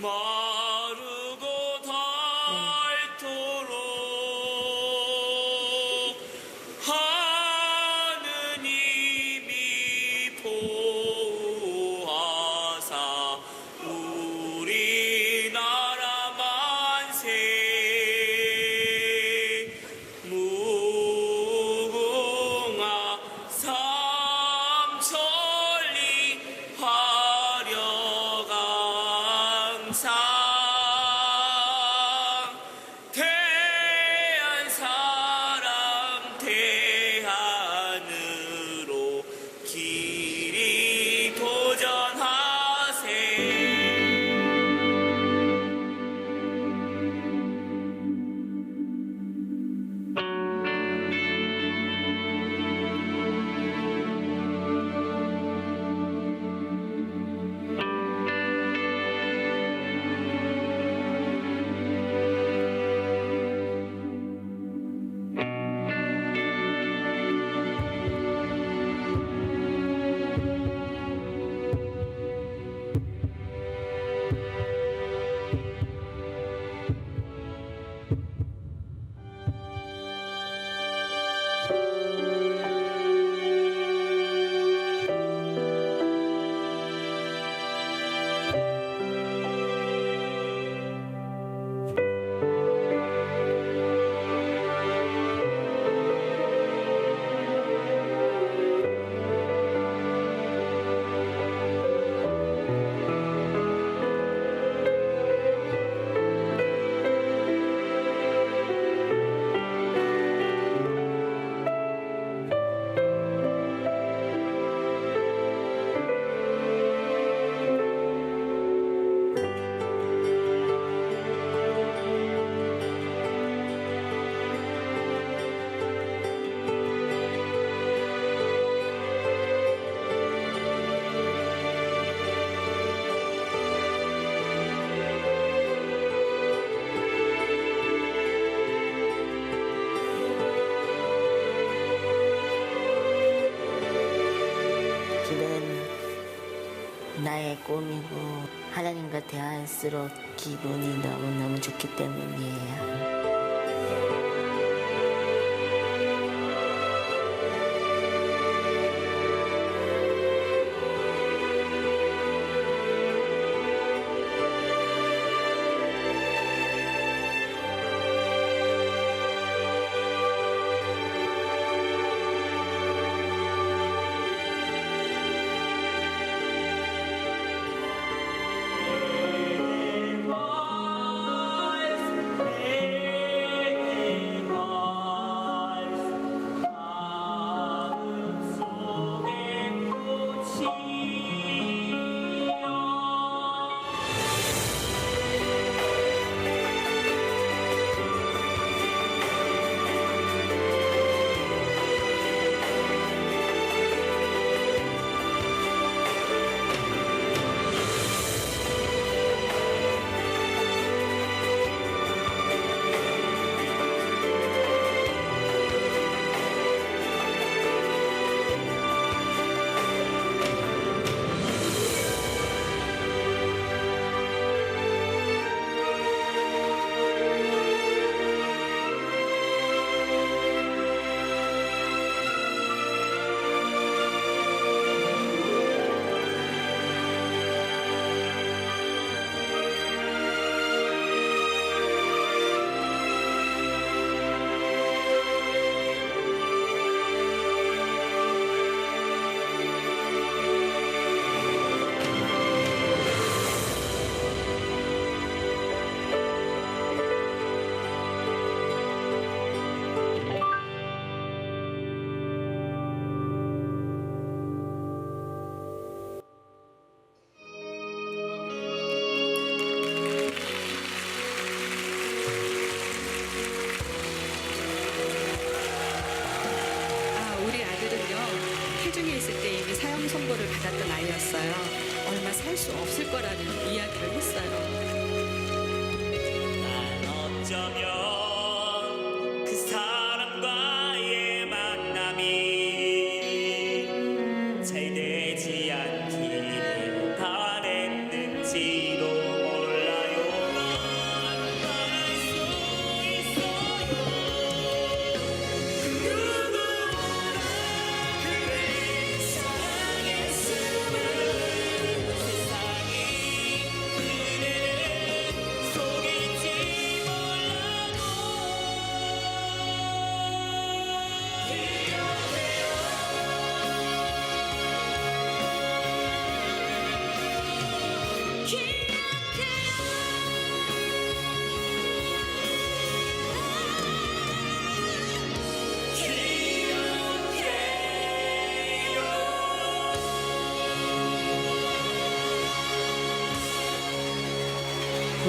마르고 닳도록 하느님이 보호하사 우리나라 만세 무궁화 삼천리 화려강상 대한 사람 대한으로 길이 도전하세. 길은 나의 꿈이고 하나님과 대할수록 기분이 너무너무 좋기 때문이에요. 체중에 있을 때 이미 사형 선고를 받았던 아이였어요. 얼마 살 수 없을 거라는 이야기를 했어요. 난 어쩌면 그 사람과의 만남이 잘 되지 않기를 바랬는지도 몰라.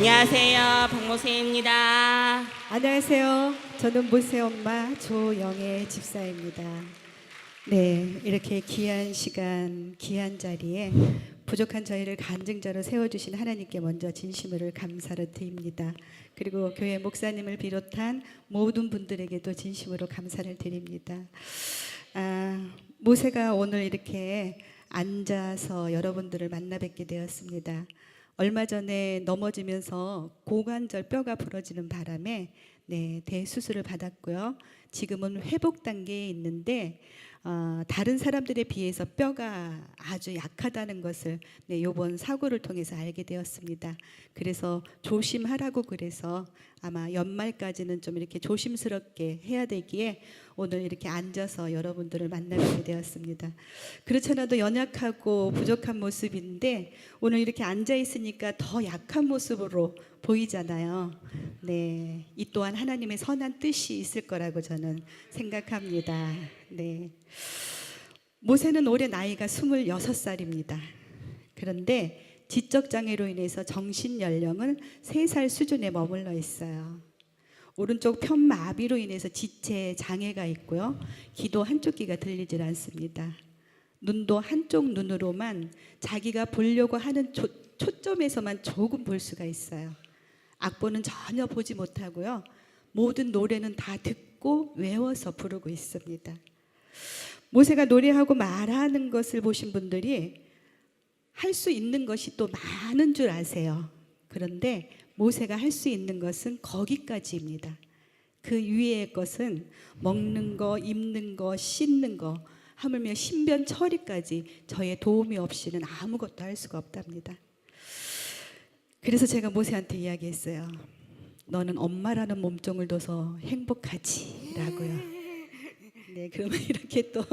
안녕하세요, 박모세입니다. 안녕하세요. 저는 모세 엄마 조영애 집사입니다. 네, 이렇게 귀한 시간, 귀한 자리에 부족한 저희를 간증자로 세워주신 하나님께 먼저 진심으로 감사를 드립니다. 그리고 교회 목사님을 비롯한 모든 분들에게도 진심으로 감사를 드립니다. 모세가 오늘 이렇게 앉아서 여러분들을 만나 뵙게 되었습니다. 얼마 전에 넘어지면서 고관절 뼈가 부러지는 바람에 대수술을 받았고요. 지금은 회복 단계에 있는데 다른 사람들에 비해서 뼈가 아주 약하다는 것을 이번 사고를 통해서 알게 되었습니다. 그래서 조심하라고 그래서 아마 연말까지는 좀 이렇게 조심스럽게 해야 되기에 오늘 이렇게 앉아서 여러분들을 만나게 되었습니다. 그렇잖아도 연약하고 부족한 모습인데 오늘 이렇게 앉아 있으니까 더 약한 모습으로 보이잖아요. 네, 이 또한 하나님의 선한 뜻이 있을 거라고 저는 생각합니다. 네, 모세는 올해 나이가 26살입니다. 그런데 지적 장애로 인해서 정신 연령은 3살 수준에 머물러 있어요. 오른쪽 편마비로 인해서 지체 장애가 있고요. 귀도 한쪽 귀가 들리질 않습니다. 눈도 한쪽 눈으로만 자기가 보려고 하는 초점에서만 조금 볼 수가 있어요. 악보는 전혀 보지 못하고요. 모든 노래는 다 듣고 외워서 부르고 있습니다. 모세가 노래하고 말하는 것을 보신 분들이 할 수 있는 것이 또 많은 줄 아세요. 그런데 모세가 할 수 있는 것은 거기까지입니다. 그 위의 것은 먹는 거, 입는 거, 씻는 거, 하물며 신변 처리까지 저의 도움이 없이는 아무것도 할 수가 없답니다. 그래서 제가 모세한테 이야기했어요. 너는 엄마라는 몸종을 둬서 행복하지 라고요. 네, 그러면 이렇게 또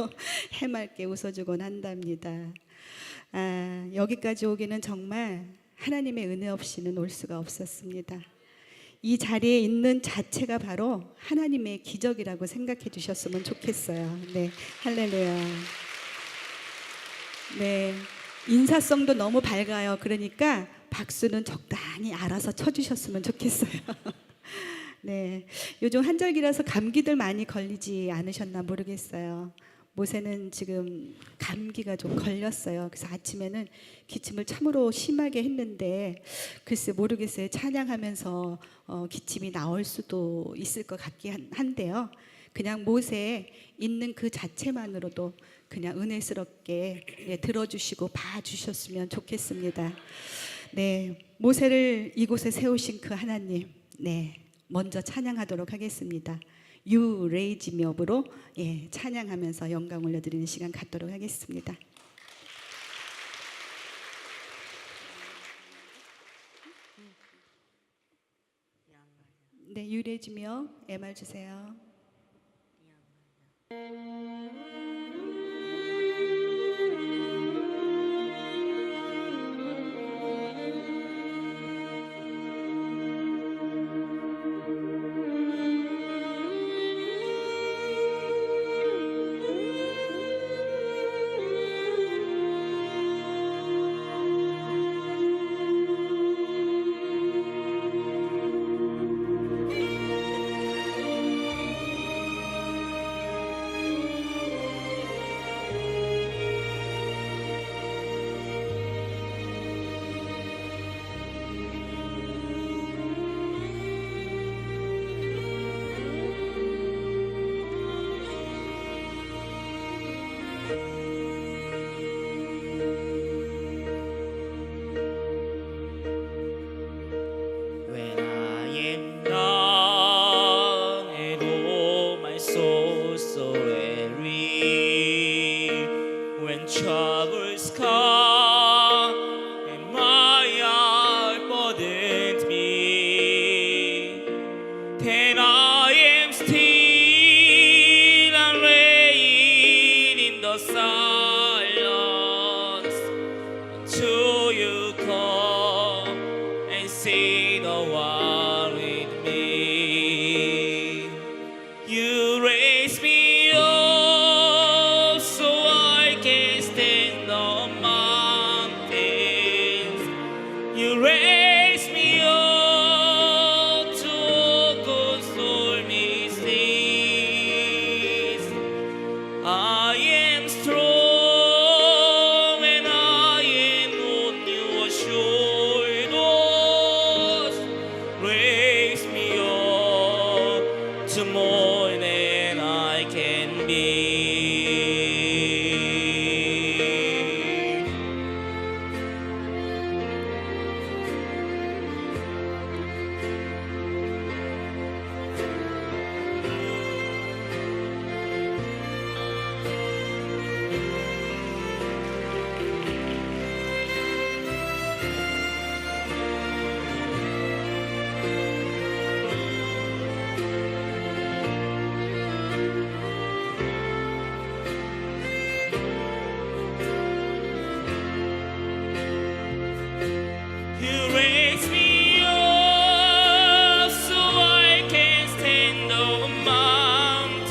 해맑게 웃어주곤 한답니다. 여기까지 오기는 정말 하나님의 은혜 없이는 올 수가 없었습니다. 이 자리에 있는 자체가 바로 하나님의 기적이라고 생각해 주셨으면 좋겠어요. 네, 할렐루야. 네, 인사성도 너무 밝아요. 그러니까 박수는 적당히 알아서 쳐주셨으면 좋겠어요. 네, 요즘 한절기라서 감기들 많이 걸리지 않으셨나 모르겠어요. 모세는 지금 감기가 좀 걸렸어요. 그래서 아침에는 기침을 참으로 심하게 했는데 글쎄 모르겠어요. 찬양하면서 기침이 나올 수도 있을 것 같긴 한데요. 그냥 모세 있는 그 자체만으로도 그냥 은혜스럽게 들어주시고 봐주셨으면 좋겠습니다. 네, 모세를 이곳에 세우신 그 하나님, 먼저 찬양하도록 하겠습니다. You raise me up으로 찬양하면서 영광 올려드리는 시간 갖도록 하겠습니다. 네, You raise me up, MR 주세요. I am strong and I am on your shoulders. Raise me up to more than I can be. You raise me up so I can stand on a mountain.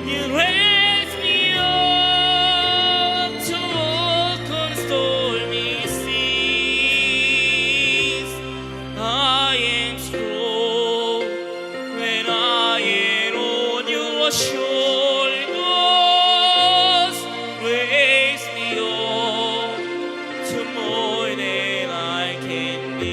You raise me up to walk on stormy seas. I am strong when I am on your shoulders. Raise me up to more than I can be.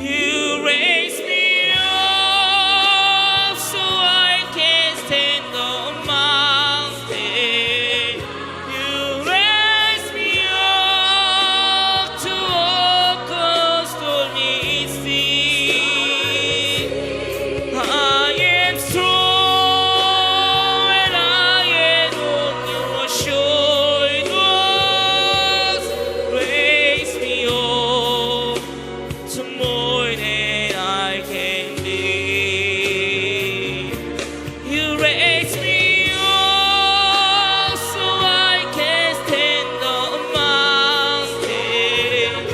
You raise me up so I can stand on a mountain. You raise me up to walk on stormy seas. I am strong and I am on your shoulders. Raise me up to more than I can be. You raise me up so I can stand on a mountain.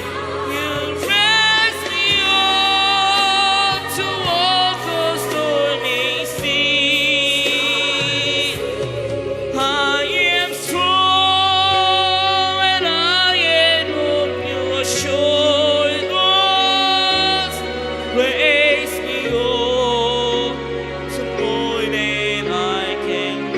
You raise me up to walk on stormy seas. I am strong and I am on your shoulders. Raise me up to more than I can be.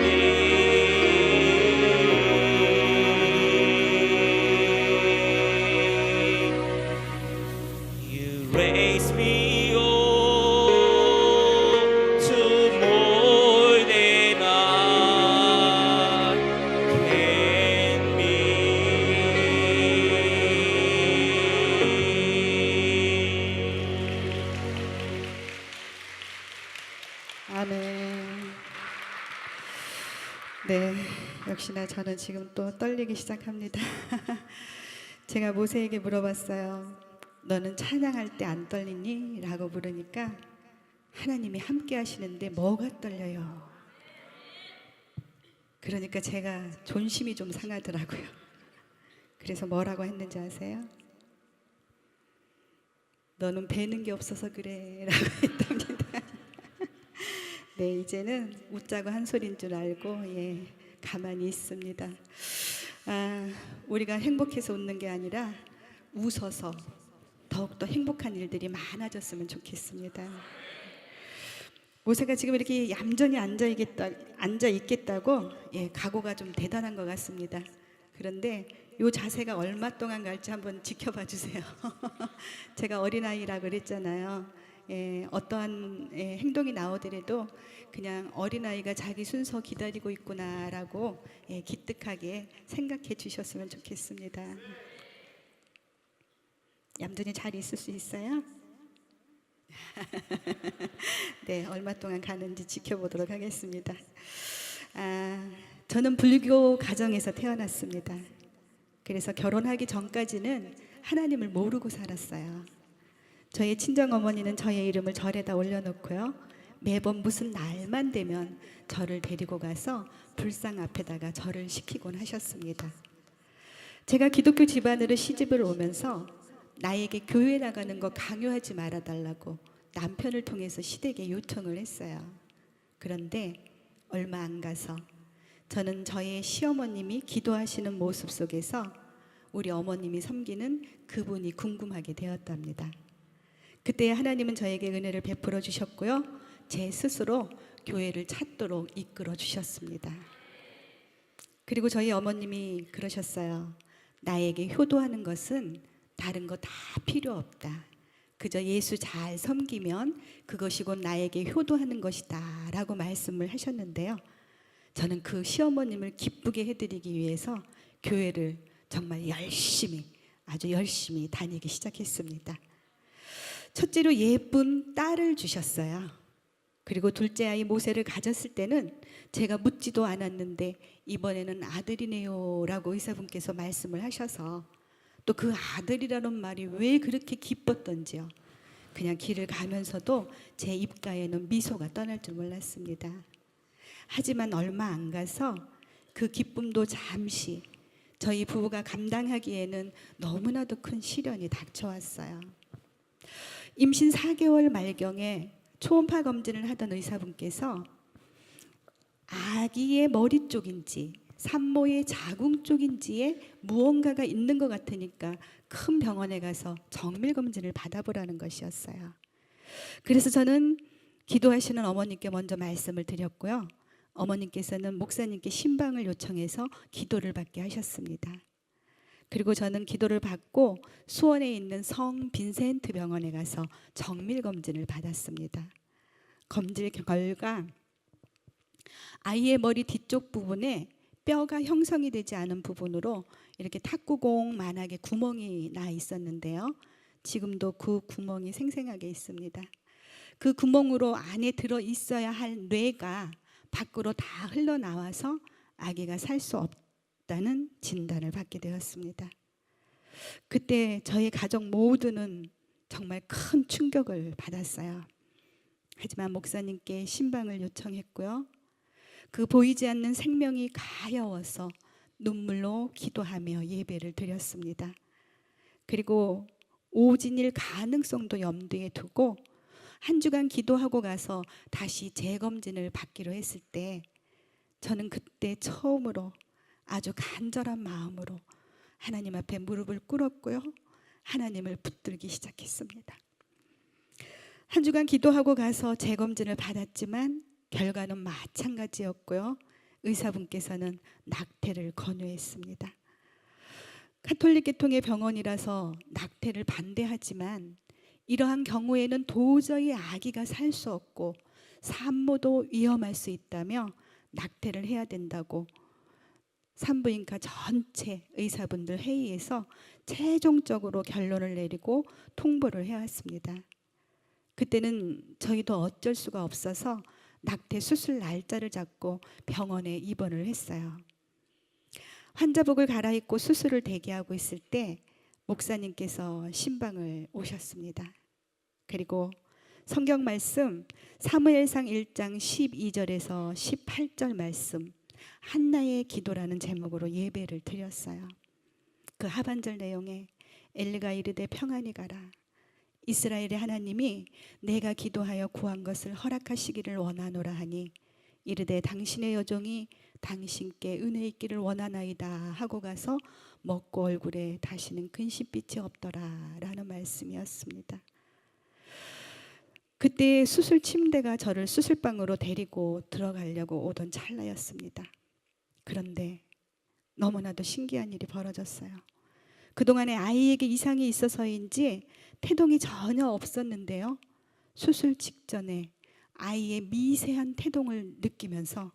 You raise me up to more than I can be. 아멘. 네, 역시나 저는 지금 또 떨리기 시작합니다. 제가 모세에게 물어봤어요. 너는 찬양할 때 안 떨리니? 라고 물으니까 하나님이 함께 하시는데 뭐가 떨려요? 그러니까 제가 존심이 좀 상하더라고요. 그래서 뭐라고 했는지 아세요? 너는 배는 게 없어서 그래 라고 했답니다. 네, 이제는 웃자고 한 소리인 줄 알고 가만히 있습니다. 우리가 행복해서 웃는 게 아니라 웃어서 더욱더 행복한 일들이 많아졌으면 좋겠습니다. 모세가 지금 이렇게 얌전히 앉아 있겠다고 각오가 좀 대단한 것 같습니다. 그런데 이 자세가 얼마 동안 갈지 한번 지켜봐 주세요. 제가 어린아이라 그랬잖아요. 어떠한 행동이 나오더라도 그냥 어린아이가 자기 순서 기다리고 있구나라고 기특하게 생각해 주셨으면 좋겠습니다. 얌전히 잘 있을 수 있어요? 네, 얼마 동안 가는지 지켜보도록 하겠습니다. 저는 불교 가정에서 태어났습니다. 그래서 결혼하기 전까지는 하나님을 모르고 살았어요. 저의 친정어머니는 저의 이름을 절에다 올려놓고요, 매번 무슨 날만 되면 저를 데리고 가서 불상 앞에다가 절을 시키곤 하셨습니다. 제가 기독교 집안으로 시집을 오면서 나에게 교회 나가는 거 강요하지 말아달라고 남편을 통해서 시댁에 요청을 했어요. 그런데 얼마 안 가서 저는 저의 시어머님이 기도하시는 모습 속에서 우리 어머님이 섬기는 그분이 궁금하게 되었답니다. 그때 하나님은 저에게 은혜를 베풀어 주셨고요. 제 스스로 교회를 찾도록 이끌어 주셨습니다. 그리고 저희 어머님이 그러셨어요. 나에게 효도하는 것은 다른 거 다 필요 없다. 그저 예수 잘 섬기면 그것이 곧 나에게 효도하는 것이다 라고 말씀을 하셨는데요. 저는 그 시어머님을 기쁘게 해드리기 위해서 교회를 정말 열심히, 아주 열심히 다니기 시작했습니다. 첫째로 예쁜 딸을 주셨어요. 그리고 둘째 아이 모세를 가졌을 때는 제가 묻지도 않았는데 이번에는 아들이네요 라고 의사분께서 말씀을 하셔서 또 그 아들이라는 말이 왜 그렇게 기뻤던지요. 그냥 길을 가면서도 제 입가에는 미소가 떠날 줄 몰랐습니다. 하지만 얼마 안 가서 그 기쁨도 잠시 저희 부부가 감당하기에는 너무나도 큰 시련이 닥쳐왔어요. 임신 4개월 말경에 초음파 검진을 하던 의사분께서 아기의 머리 쪽인지 산모의 자궁 쪽인지에 무언가가 있는 것 같으니까 큰 병원에 가서 정밀 검진을 받아보라는 것이었어요. 그래서 저는 기도하시는 어머님께 먼저 말씀을 드렸고요. 어머님께서는 목사님께 신방을 요청해서 기도를 받게 하셨습니다. 그리고 저는 기도를 받고 수원에 있는 성 빈센트 병원에 가서 정밀 검진을 받았습니다. 검진 결과 아이의 머리 뒤쪽 부분에 뼈가 형성이 되지 않은 부분으로 이렇게 탁구공만하게 구멍이 나 있었는데요. 지금도 그 구멍이 생생하게 있습니다. 그 구멍으로 안에 들어 있어야 할 뇌가 밖으로 다 흘러나와서 아기가 살 수 없다는 진단을 받게 되었습니다. 그때 저희 가족 모두는 정말 큰 충격을 받았어요. 하지만 목사님께 신방을 요청했고요. 그 보이지 않는 생명이 가여워서 눈물로 기도하며 예배를 드렸습니다. 그리고 오진일 가능성도 염두에 두고 한 주간 기도하고 가서 다시 재검진을 받기로 했을 때 저는 그때 처음으로 아주 간절한 마음으로 하나님 앞에 무릎을 꿇었고요. 하나님을 붙들기 시작했습니다. 한 주간 기도하고 가서 재검진을 받았지만 결과는 마찬가지였고요. 의사분께서는 낙태를 권유했습니다. 가톨릭 계통의 병원이라서 낙태를 반대하지만 이러한 경우에는 도저히 아기가 살 수 없고 산모도 위험할 수 있다며 낙태를 해야 된다고 산부인과 전체 의사분들 회의에서 최종적으로 결론을 내리고 통보를 해왔습니다. 그때는 저희도 어쩔 수가 없어서 낙태 수술 날짜를 잡고 병원에 입원을 했어요. 환자복을 갈아입고 수술을 대기하고 있을 때 목사님께서 신방을 오셨습니다. 그리고 성경 말씀 사무엘상 1장 12절에서 18절 말씀 한나의 기도라는 제목으로 예배를 드렸어요. 그 하반절 내용에 엘리가 이르되 평안히 가라. 이스라엘의 하나님이 내가 기도하여 구한 것을 허락하시기를 원하노라 하니 이르되 당신의 여종이 당신께 은혜 있기를 원하나이다 하고 가서 먹고 얼굴에 다시는 근심빛이 없더라 라는 말씀이었습니다. 그때 수술 침대가 저를 수술방으로 데리고 들어가려고 오던 찰나였습니다. 그런데 너무나도 신기한 일이 벌어졌어요. 그동안에 아이에게 이상이 있어서인지 태동이 전혀 없었는데요. 수술 직전에 아이의 미세한 태동을 느끼면서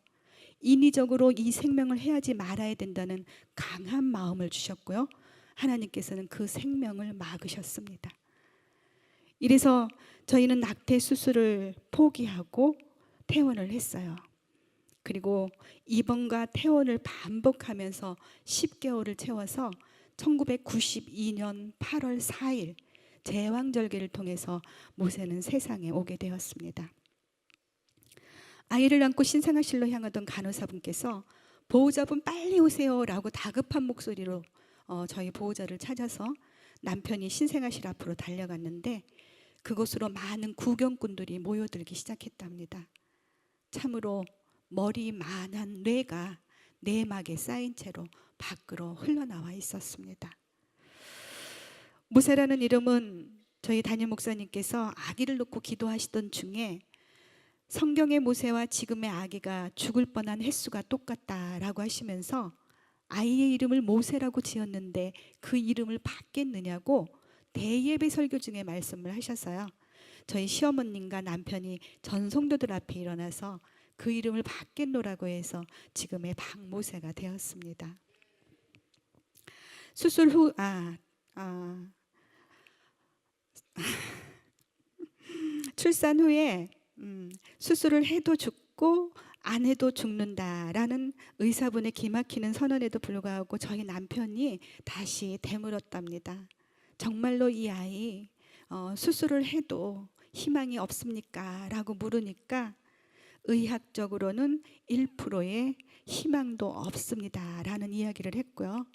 인위적으로 이 생명을 해야지 말아야 된다는 강한 마음을 주셨고요. 하나님께서는 그 생명을 막으셨습니다. 이래서 저희는 낙태 수술을 포기하고 퇴원을 했어요. 그리고 입원과 퇴원을 반복하면서 10개월을 채워서 1992년 8월 4일 제왕절개를 통해서 모세는 세상에 오게 되었습니다. 아이를 안고 신생아실로 향하던 간호사분께서 보호자분 빨리 오세요 라고 다급한 목소리로 저희 보호자를 찾아서 남편이 신생아실 앞으로 달려갔는데 그곳으로 많은 구경꾼들이 모여들기 시작했답니다. 참으로 머리만한 뇌가 내막에 쌓인 채로 밖으로 흘러나와 있었습니다. 모세라는 이름은 저희 담임 목사님께서 아기를 놓고 기도하시던 중에 성경의 모세와 지금의 아기가 죽을 뻔한 횟수가 똑같다라고 하시면서 아이의 이름을 모세라고 지었는데 그 이름을 바뀌었느냐고 대예배 설교 중에 말씀을 하셨어요. 저희 시어머님과 남편이 전 성도들 앞에 일어나서 그 이름을 바뀌노라고 해서 지금의 박모세가 되었습니다. 수술 후 출산 후에 수술을 해도 죽고 안 해도 죽는다라는 의사분의 기막히는 선언에도 불구하고 저희 남편이 다시 되물었답니다. 정말로 이 아이 수술을 해도 희망이 없습니까? 라고 물으니까 의학적으로는 1%의 희망도 없습니다 라는 이야기를 했고요.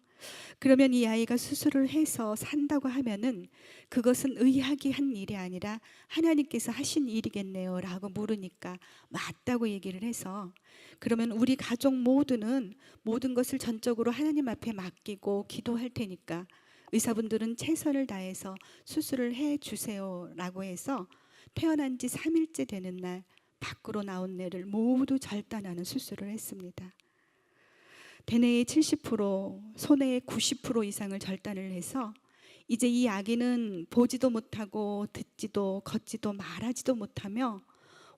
그러면 이 아이가 수술을 해서 산다고 하면은 그것은 의학이 한 일이 아니라 하나님께서 하신 일이겠네요 라고 물으니까 맞다고 얘기를 해서, 그러면 우리 가족 모두는 모든 것을 전적으로 하나님 앞에 맡기고 기도할 테니까 의사분들은 최선을 다해서 수술을 해 주세요 라고 해서 태어난 지 3일째 되는 날 밖으로 나온 뇌를 모두 절단하는 수술을 했습니다. 대뇌의 70%, 소뇌의 90% 이상을 절단을 해서 이제 이 아기는 보지도 못하고 듣지도 걷지도 말하지도 못하며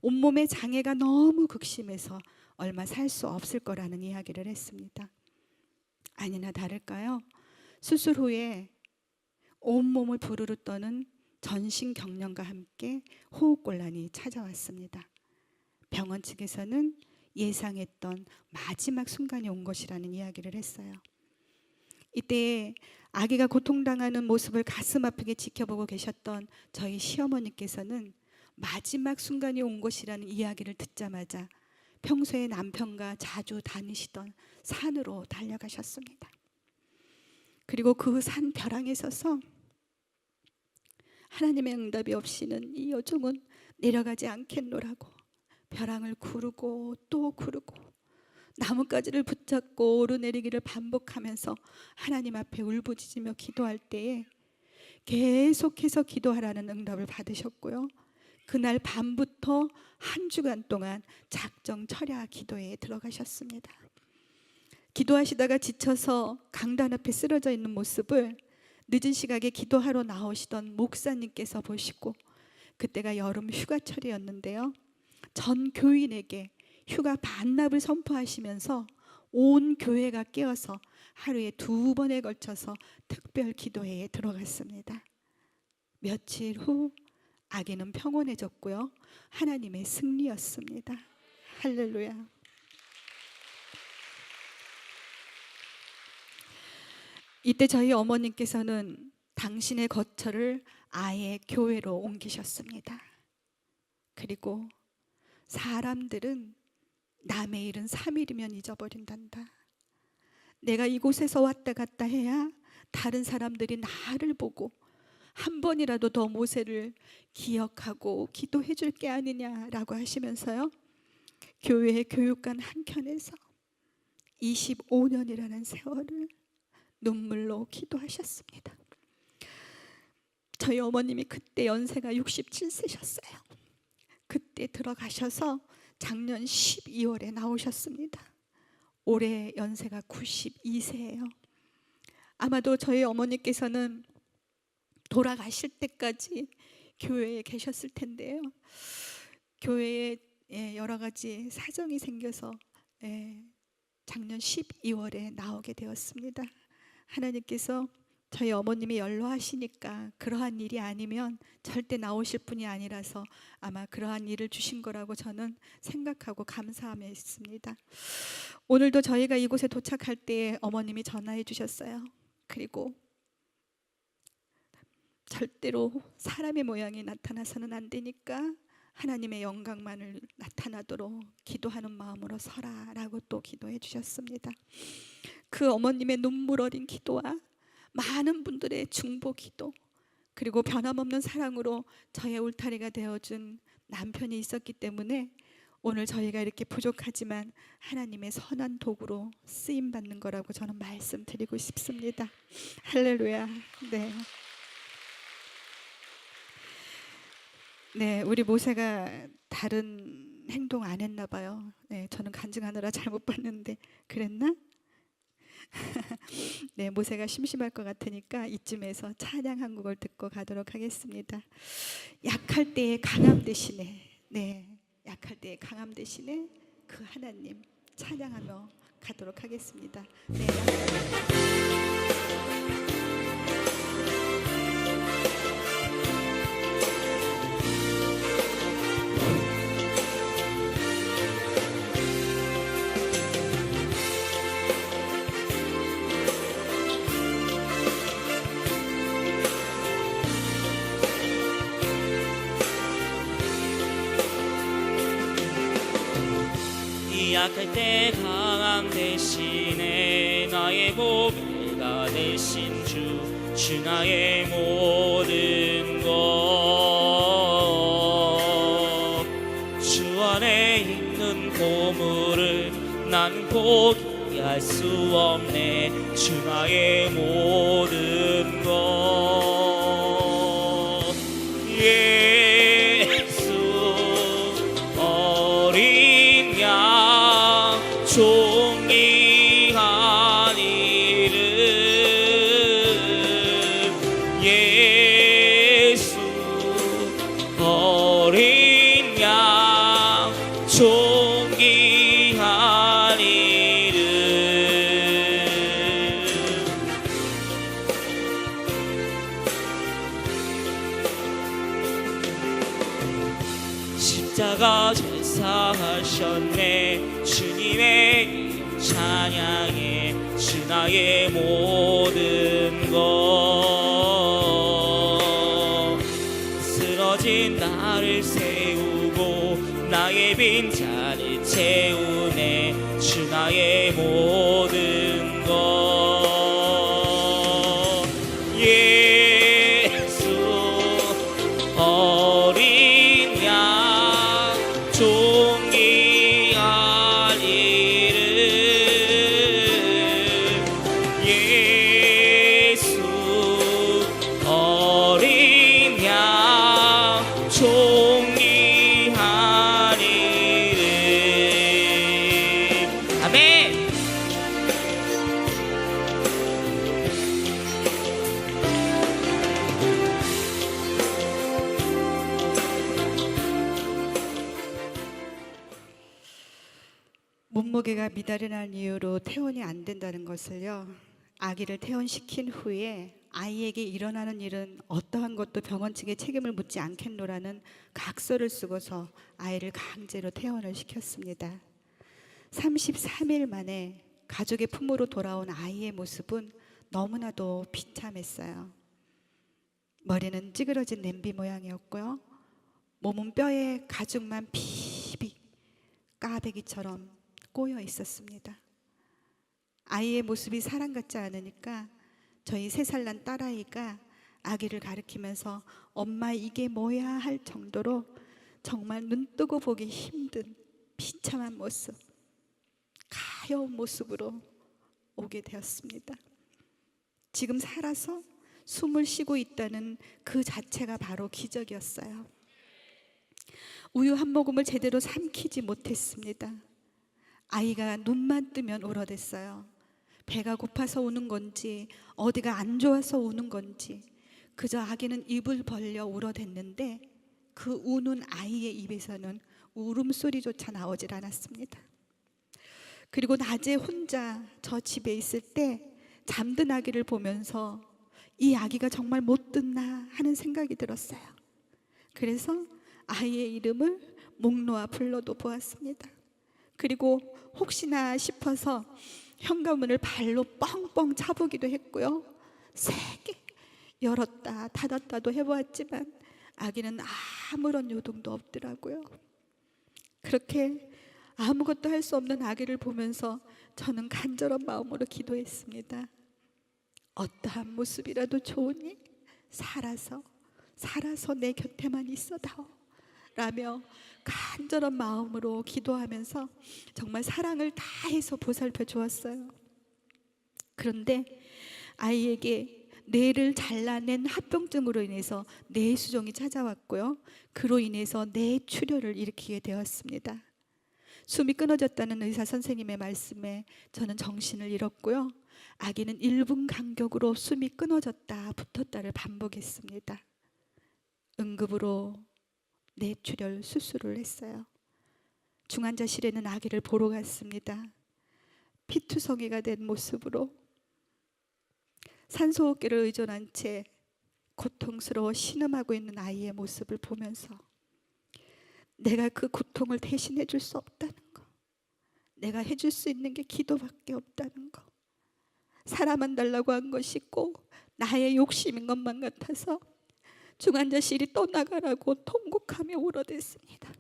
온몸의 장애가 너무 극심해서 얼마 살 수 없을 거라는 이야기를 했습니다. 아니나 다를까요? 수술 후에 온몸을 부르르 떠는 전신경련과 함께 호흡곤란이 찾아왔습니다. 병원 측에서는 예상했던 마지막 순간이 온 것이라는 이야기를 했어요. 이때 아기가 고통당하는 모습을 가슴 아프게 지켜보고 계셨던 저희 시어머니께서는 마지막 순간이 온 것이라는 이야기를 듣자마자 평소에 남편과 자주 다니시던 산으로 달려가셨습니다. 그리고 그 산 벼랑에 서서 하나님의 응답이 없이는 이 여종은 내려가지 않겠노라고 벼랑을 구르고 또 구르고 나뭇가지를 붙잡고 오르내리기를 반복하면서 하나님 앞에 울부짖으며 기도할 때에 계속해서 기도하라는 응답을 받으셨고요. 그날 밤부터 한 주간 동안 작정 철야 기도에 들어가셨습니다. 기도하시다가 지쳐서 강단 앞에 쓰러져 있는 모습을 늦은 시각에 기도하러 나오시던 목사님께서 보시고, 그때가 여름 휴가철이었는데요, 전 교인에게 휴가 반납을 선포하시면서 온 교회가 깨어서 하루에 2번에 걸쳐서 특별 기도회에 들어갔습니다. 며칠 후 아기는 평온해졌고요, 하나님의 승리였습니다. 할렐루야. 이때 저희 어머님께서는 당신의 거처를 아예 교회로 옮기셨습니다. 그리고 사람들은 남의 일은 3일이면 잊어버린단다. 내가 이곳에서 왔다 갔다 해야 다른 사람들이 나를 보고 한 번이라도 더 모세를 기억하고 기도해 줄 게 아니냐라고 하시면서요, 교회의 교육관 한켠에서 25년이라는 세월을 눈물로 기도하셨습니다. 저희 어머님이 그때 연세가 67세셨어요. 그때 들어가셔서 작년 12월에 나오셨습니다. 올해 연세가 92세예요. 아마도 저희 어머니께서는 돌아가실 때까지 교회에 계셨을 텐데요, 교회에 여러 가지 사정이 생겨서 작년 12월에 나오게 되었습니다. 하나님께서 저희 어머님이 연로하시니까 그러한 일이 아니면 절대 나오실 분이 아니라서 아마 그러한 일을 주신 거라고 저는 생각하고 감사하며 있습니다. 오늘도 저희가 이곳에 도착할 때에 어머님이 전화해 주셨어요. 그리고 절대로 사람의 모양이 나타나서는 안 되니까 하나님의 영광만을 나타나도록 기도하는 마음으로 서라라고 또 기도해 주셨습니다. 그 어머님의 눈물 어린 기도와 많은 분들의 중보 기도, 그리고 변함없는 사랑으로 저의 울타리가 되어준 남편이 있었기 때문에 오늘 저희가 이렇게 부족하지만 하나님의 선한 도구로 쓰임받는 거라고 저는 말씀드리고 싶습니다. 할렐루야. 네. 네, 우리 모세가 다른 행동 안 했나 봐요. 네, 저는 간증하느라 잘못 봤는데 그랬나? 네, 모세가 심심할 것 같으니까 이쯤에서 찬양 한 곡을 듣고 가도록 하겠습니다. 약할 때에 강함 대신에, 네, 약할 때에 강함 대신에 그 하나님 찬양하며 가도록 하겠습니다. 네. 약할 때 강함 대신에 나의 보배가 되신 주 나의 모든 것. 주 안에 있는 보물을 난 포기할 수 없네. 주 나의 모든 것. 예수 어린 양 존귀한 이름. 예수 어린 양 존귀한 이름. 십자가 제사하셨네. 주님의 이름 찬양해. 주 나의 모든 것. 쓰러진 나를 세우고 나의 빈잔을 채우네. 주 나의 모든 것. 예수 어린 양 존귀한 이름. 예수 어린 양 존귀한 이름. 아멘. 몸무게가 미달이라는 이유로 퇴원이 안 된다는 것을요, 아기를 퇴원시킨 후에 아이에게 일어나는 일은 어떠한 것도 병원 측에 책임을 묻지 않겠노라는 각서를 쓰고서 아이를 강제로 퇴원을 시켰습니다. 33일 만에 가족의 품으로 돌아온 아이의 모습은 너무나도 비참했어요. 머리는 찌그러진 냄비 모양이었고요, 몸은 뼈에 가죽만 비비 까베기처럼 꼬여 있었습니다. 아이의 모습이 사람 같지 않으니까 저희 3살 난 딸아이가 아기를 가리키면서 엄마 이게 뭐야 할 정도로 정말 눈뜨고 보기 힘든 비참한 모습, 가여운 모습으로 오게 되었습니다. 지금 살아서 숨을 쉬고 있다는 그 자체가 바로 기적이었어요. 우유 한 모금을 제대로 삼키지 못했습니다. 아이가 눈만 뜨면 울어댔어요. 배가 고파서 우는 건지 어디가 안 좋아서 우는 건지 그저 아기는 입을 벌려 울어댔는데 그 우는 아이의 입에서는 울음소리조차 나오질 않았습니다. 그리고 낮에 혼자 저 집에 있을 때 잠든 아기를 보면서 이 아기가 정말 못 듣나 하는 생각이 들었어요. 그래서 아이의 이름을 목 놓아 불러도 보았습니다. 그리고 혹시나 싶어서 현관문을 발로 뻥뻥 차보기도 했고요, 세게 열었다 닫았다도 해보았지만 아기는 아무런 요동도 없더라고요. 그렇게 아무것도 할 수 없는 아기를 보면서 저는 간절한 마음으로 기도했습니다. 어떠한 모습이라도 좋으니 살아서 내 곁에만 있어다오 라며 간절한 마음으로 기도하면서 정말 사랑을 다해서 보살펴 주었어요. 그런데 아이에게 뇌를 잘라낸 합병증으로 인해서 뇌수종이 찾아왔고요. 그로 인해서 뇌출혈을 일으키게 되었습니다. 숨이 끊어졌다는 의사 선생님의 말씀에 저는 정신을 잃었고요. 아기는 1분 간격으로 숨이 끊어졌다 붙었다를 반복했습니다. 응급으로 뇌출혈 수술을 했어요. 중환자실에는 아기를 보러 갔습니다. 피투성이가 된 모습으로 산소호흡기를 의존한 채 고통스러워 신음하고 있는 아이의 모습을 보면서 내가 그 고통을 대신해 줄 수 없다는 거, 내가 해줄 수 있는 게 기도밖에 없다는 거, 사람만 달라고 한 것이 꼭 나의 욕심인 것만 같아서 중환자실이 떠나가라고 통곡하며 울어댔습니다.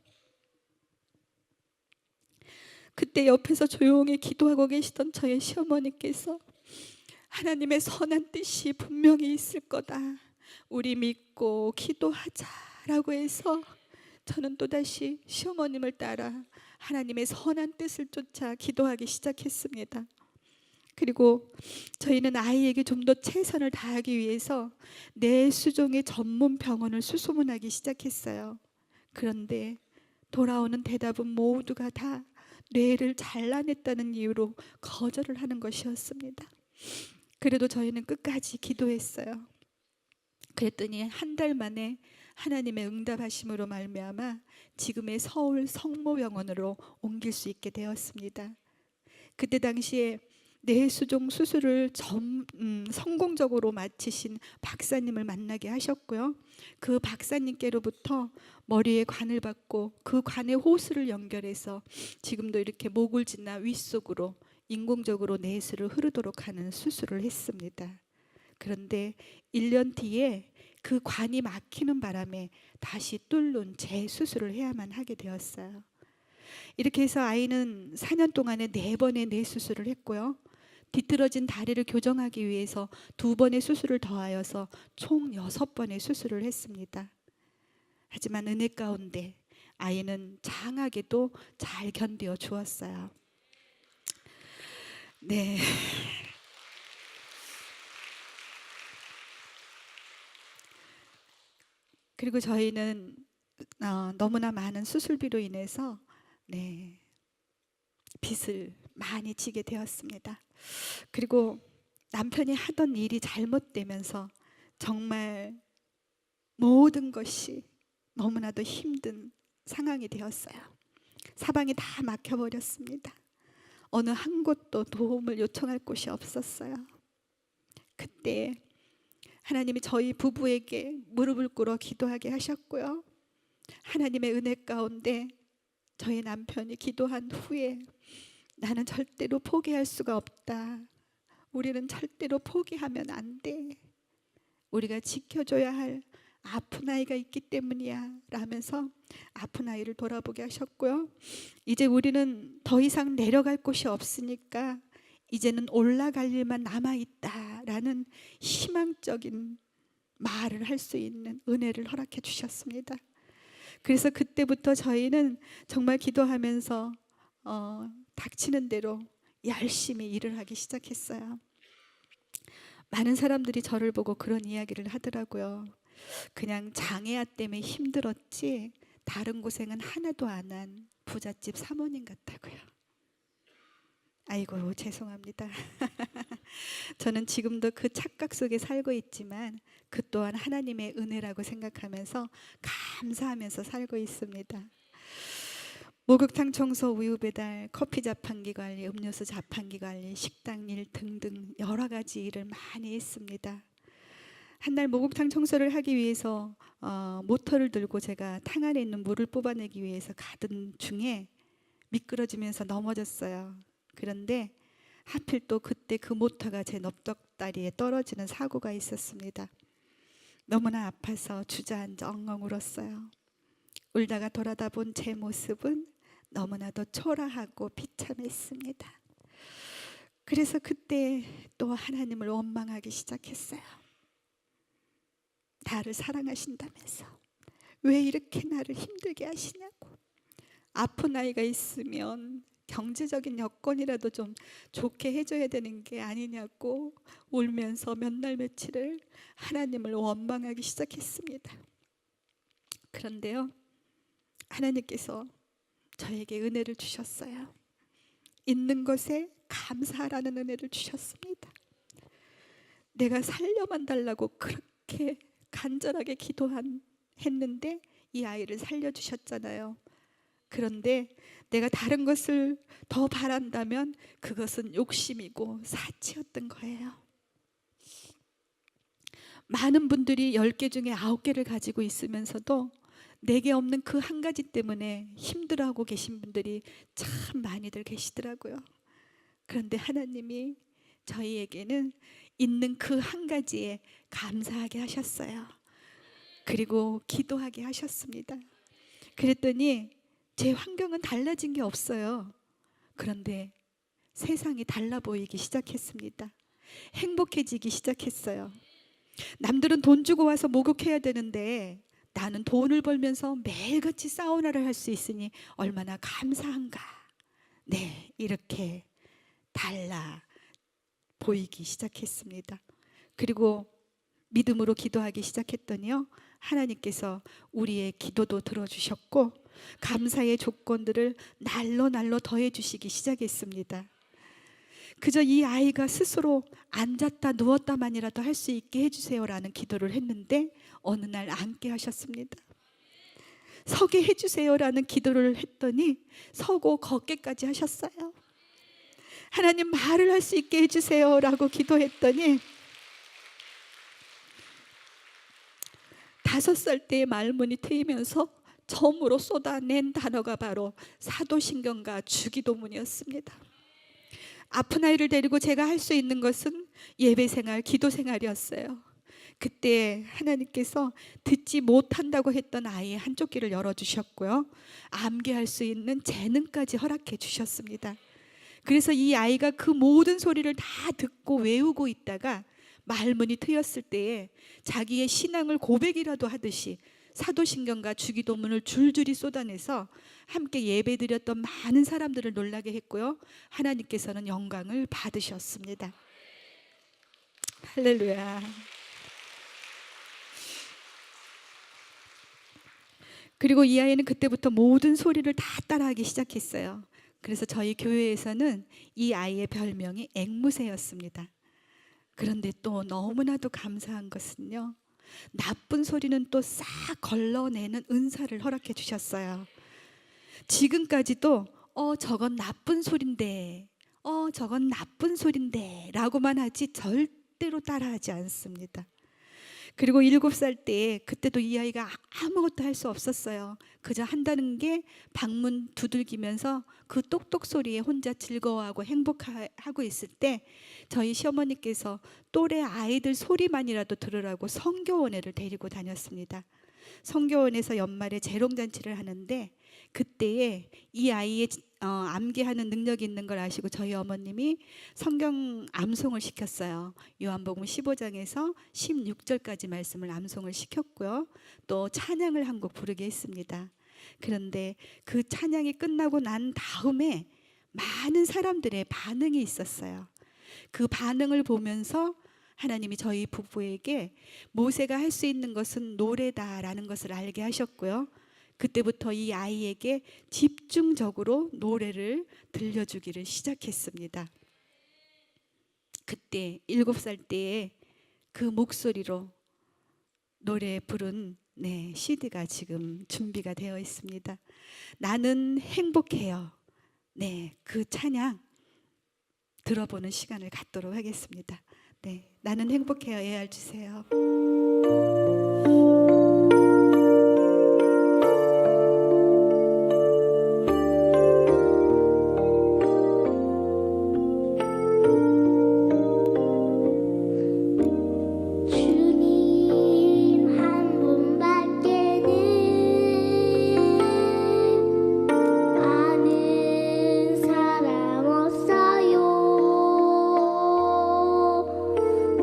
그때 옆에서 조용히 기도하고 계시던 저의 시어머니께서 하나님의 선한 뜻이 분명히 있을 거다, 우리 믿고 기도하자라고 해서 저는 또다시 시어머님을 따라 하나님의 선한 뜻을 쫓아 기도하기 시작했습니다. 그리고 저희는 아이에게 좀 더 최선을 다하기 위해서 뇌수종의 전문 병원을 수소문하기 시작했어요. 그런데 돌아오는 대답은 모두가 다 뇌를 잘라냈다는 이유로 거절을 하는 것이었습니다. 그래도 저희는 끝까지 기도했어요. 그랬더니 한 달 만에 하나님의 응답하심으로 말미암아 지금의 서울 성모병원으로 옮길 수 있게 되었습니다. 그때 당시에 뇌수종 수술을 성공적으로 마치신 박사님을 만나게 하셨고요. 그 박사님께로부터 머리에 관을 받고 그 관에 호스를 연결해서 지금도 이렇게 목을 지나 윗속으로 인공적으로 뇌수를 흐르도록 하는 수술을 했습니다. 그런데 1년 뒤에 그 관이 막히는 바람에 다시 뚫는 재수술을 해야만 하게 되었어요. 이렇게 해서 아이는 4년 동안에 4번의 뇌수술을 했고요. 뒤틀어진 다리를 교정하기 위해서 2번의 수술을 더하여서 총 6번의 수술을 했습니다. 하지만 은혜 가운데 아이는 장하게도 잘 견디어 주었어요. 네. 그리고 저희는 너무나 많은 수술비로 인해서 빚을 많이 지게 되었습니다. 그리고 남편이 하던 일이 잘못되면서 정말 모든 것이 너무나도 힘든 상황이 되었어요. 사방이 다 막혀버렸습니다. 어느 한 곳도 도움을 요청할 곳이 없었어요. 그때 하나님이 저희 부부에게 무릎을 꿇어 기도하게 하셨고요. 하나님의 은혜 가운데 저희 남편이 기도한 후에 나는 절대로 포기할 수가 없다. 우리는 절대로 포기하면 안 돼. 우리가 지켜줘야 할 아픈 아이가 있기 때문이야 라면서 아픈 아이를 돌아보게 하셨고요. 이제 우리는 더 이상 내려갈 곳이 없으니까 이제는 올라갈 일만 남아있다라는 희망적인 말을 할 수 있는 은혜를 허락해 주셨습니다. 그래서 그때부터 저희는 정말 기도하면서 닥치는 대로 열심히 일을 하기 시작했어요. 많은 사람들이 저를 보고 그런 이야기를 하더라고요. 그냥 장애아 때문에 힘들었지 다른 고생은 하나도 안 한 부잣집 사모님 같다고요. 아이고 죄송합니다. 저는 지금도 그 착각 속에 살고 있지만 그 또한 하나님의 은혜라고 생각하면서 감사하면서 살고 있습니다. 목욕탕 청소, 우유 배달, 커피 자판기 관리, 음료수 자판기 관리, 식당 일 등등 여러 가지 일을 많이 했습니다. 한날 목욕탕 청소를 하기 위해서 모터를 들고 제가 탕 안에 있는 물을 뽑아내기 위해서 가던 중에 미끄러지면서 넘어졌어요. 그런데 하필 또 그때 그 모터가 제 넓적다리에 떨어지는 사고가 있었습니다. 너무나 아파서 주저앉아 엉엉 울었어요. 울다가 돌아다 본 제 모습은 너무나도 초라하고 비참했습니다. 그래서 그때 또 하나님을 원망하기 시작했어요. 나를 사랑하신다면서 왜 이렇게 나를 힘들게 하시냐고. 아픈 아이가 있으면 경제적인 여건이라도 좀 좋게 해줘야 되는 게 아니냐고 울면서 몇 날 며칠을 하나님을 원망하기 시작했습니다. 그런데요, 하나님께서 저에게 은혜를 주셨어요. 있는 것에 감사하라는 은혜를 주셨습니다. 내가 살려만 달라고 그렇게 간절하게 했는데 이 아이를 살려주셨잖아요. 그런데 내가 다른 것을 더 바란다면 그것은 욕심이고 사치였던 거예요. 많은 분들이 10개 중에 9개를 가지고 있으면서도 내게 없는 그 한 가지 때문에 힘들어하고 계신 분들이 참 많이들 계시더라고요. 그런데 하나님이 저희에게는 있는 그 한 가지에 감사하게 하셨어요. 그리고 기도하게 하셨습니다. 그랬더니 제 환경은 달라진 게 없어요. 그런데 세상이 달라 보이기 시작했습니다. 행복해지기 시작했어요. 남들은 돈 주고 와서 목욕해야 되는데 나는 돈을 벌면서 매일같이 사우나를 할 수 있으니 얼마나 감사한가. 네, 이렇게 달라 보이기 시작했습니다. 그리고 믿음으로 기도하기 시작했더니요, 하나님께서 우리의 기도도 들어주셨고 감사의 조건들을 날로 더해 주시기 시작했습니다. 그저 이 아이가 스스로 앉았다 누웠다만이라도 할 수 있게 해주세요라는 기도를 했는데 어느 날 앉게 하셨습니다. 서게 해주세요라는 기도를 했더니 서고 걷게까지 하셨어요. 하나님, 말을 할 수 있게 해주세요라고 기도했더니 5살 때의 말문이 트이면서 처음으로 쏟아낸 단어가 바로 사도신경과 주기도문이었습니다. 아픈 아이를 데리고 제가 할 수 있는 것은 예배생활, 기도생활이었어요. 그때 하나님께서 듣지 못한다고 했던 아이의 한쪽 귀를 열어주셨고요, 암기할 수 있는 재능까지 허락해 주셨습니다. 그래서 이 아이가 그 모든 소리를 다 듣고 외우고 있다가 말문이 트였을 때에 자기의 신앙을 고백이라도 하듯이 사도신경과 주기도문을 줄줄이 쏟아내서 함께 예배드렸던 많은 사람들을 놀라게 했고요, 하나님께서는 영광을 받으셨습니다. 할렐루야. 그리고 이 아이는 그때부터 모든 소리를 다 따라하기 시작했어요. 그래서 저희 교회에서는 이 아이의 별명이 앵무새였습니다. 그런데 또 너무나도 감사한 것은요, 나쁜 소리는 또 싹 걸러내는 은사를 허락해 주셨어요. 지금까지도 저건 나쁜 소린데, 저건 나쁜 소린데 라고만 하지 절대로 따라하지 않습니다. 그리고 7살 때, 그때도 이 아이가 아무것도 할 수 없었어요. 그저 한다는 게 방문 두들기면서 그 똑똑 소리에 혼자 즐거워하고 행복하고 있을 때 저희 시어머니께서 또래 아이들 소리만이라도 들으라고 성교원회를 데리고 다녔습니다. 성교원에서 연말에 재롱잔치를 하는데 그때에 이 아이의 암기하는 능력이 있는 걸 아시고 저희 어머님이 성경 암송을 시켰어요. 요한복음 15장에서 16절까지 말씀을 암송을 시켰고요, 또 찬양을 한 곡 부르게 했습니다. 그런데 그 찬양이 끝나고 난 다음에 많은 사람들의 반응이 있었어요. 그 반응을 보면서 하나님이 저희 부부에게 모세가 할 수 있는 것은 노래다라는 것을 알게 하셨고요, 그때부터 이 아이에게 집중적으로 노래를 들려주기를 시작했습니다. 그때 7살 때에 그 목소리로 노래 부른 CD가 지금 준비가 되어 있습니다. 나는 행복해요. 그 찬양 들어보는 시간을 갖도록 하겠습니다. 나는 행복해요. AR 주세요.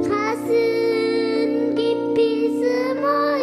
가슴 깊이 숨어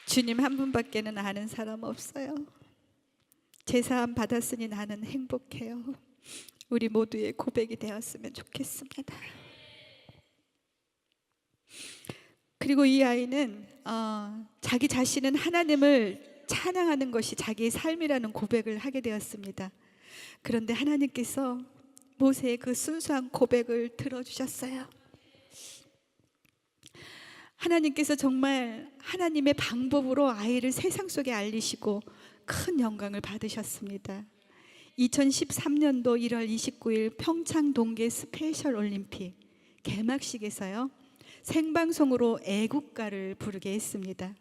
주님 한 분밖에는 아는 사람 없어요. 제사함 받았으니 나는 행복해요. 우리 모두의 고백이 되었으면 좋겠습니다. 그리고 이 아이는 자기 자신은 하나님을 찬양하는 것이 자기의 삶이라는 고백을 하게 되었습니다. 그런데 하나님께서 모세의 그 순수한 고백을 들어주셨어요. 하나님께서 정말 하나님의 방법으로 아이를 세상 속에 알리시고 큰 영광을 받으셨습니다. 2013년도 1월 29일 평창 동계 스페셜 올림픽 개막식에서요, 생방송으로 애국가를 부르게 했습니다.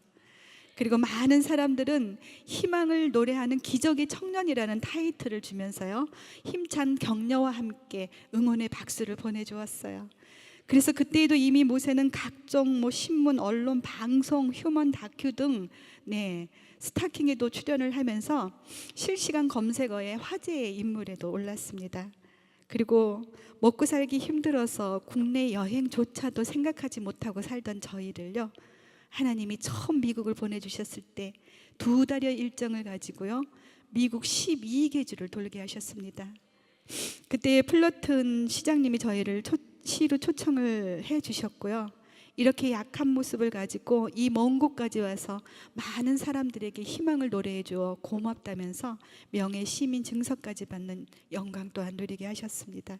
그리고 많은 사람들은 희망을 노래하는 기적의 청년이라는 타이틀을 주면서요, 힘찬 격려와 함께 응원의 박수를 보내주었어요. 그래서 그때에도 이미 모세는 각종 신문, 언론, 방송, 휴먼 다큐 등 스타킹에도 출연을 하면서 실시간 검색어에 화제의 인물에도 올랐습니다. 그리고 먹고 살기 힘들어서 국내 여행조차도 생각하지 못하고 살던 저희를요, 하나님이 처음 미국을 보내주셨을 때 2달여 일정을 가지고요, 미국 12개주를 돌게 하셨습니다. 그때 플러튼 시장님이 저희를 시로 초청을 해주셨고요, 이렇게 약한 모습을 가지고 이 먼 곳까지 와서 많은 사람들에게 희망을 노래해 주어 고맙다면서 명예 시민 증서까지 받는 영광 또한 누리게 하셨습니다.